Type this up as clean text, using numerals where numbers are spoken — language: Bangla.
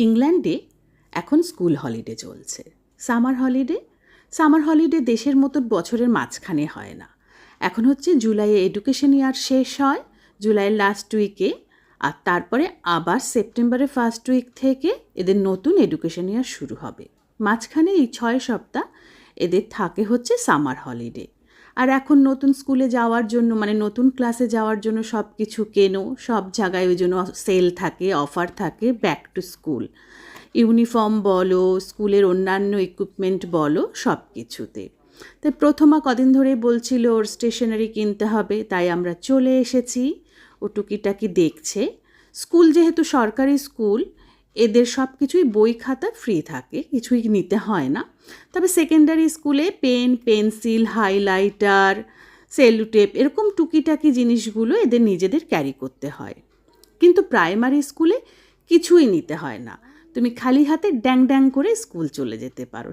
ইংল্যান্ডে এখন স্কুল হলিডে চলছে। সামার হলিডে দেশের মতো বছরের মাঝখানে হয় না। এখন হচ্ছে জুলাইয়ে এডুকেশন ইয়ার শেষ হয়, জুলাইয়ের লাস্ট উইকে, আর তারপরে আবার সেপ্টেম্বরের ফার্স্ট উইক থেকে এদের নতুন এডুকেশন ইয়ার শুরু হবে। মাঝখানে এই 6 সপ্তাহ এদের থাকে হচ্ছে সামার হলিডে। আর এখন নতুন স্কুলে যাওয়ার জন্য, মানে নতুন ক্লাসে যাওয়ার জন্য সব কিছু কেনো, সব জায়গায় ওই জন্য সেল থাকে, অফার থাকে, ব্যাক টু স্কুল। ইউনিফর্ম বলো, স্কুলের অন্যান্য ইকুইপমেন্ট বলো, সব কিছুতে। তাই প্রথমা কদিন ধরেই বলছিল ওর স্টেশনারি কিনতে হবে, তাই আমরা চলে এসেছি। ও টুকিটাকি দেখছে। স্কুল যেহেতু সরকারি স্কুল, এদের সব কিছুই বই খাতা ফ্রি থাকে, কিছুই নিতে হয় না। তবে সেকেন্ডারি স্কুলে পেন, পেন্সিল, হাইলাইটার, সেলুটেপ এরকম টুকিটাকি জিনিসগুলো এদের নিজেদের ক্যারি করতে হয়। কিন্তু প্রাইমারি স্কুলে কিছুই নিতে হয় না, তুমি খালি হাতে ড্যাং ড্যাং করে স্কুল চলে যেতে পারো।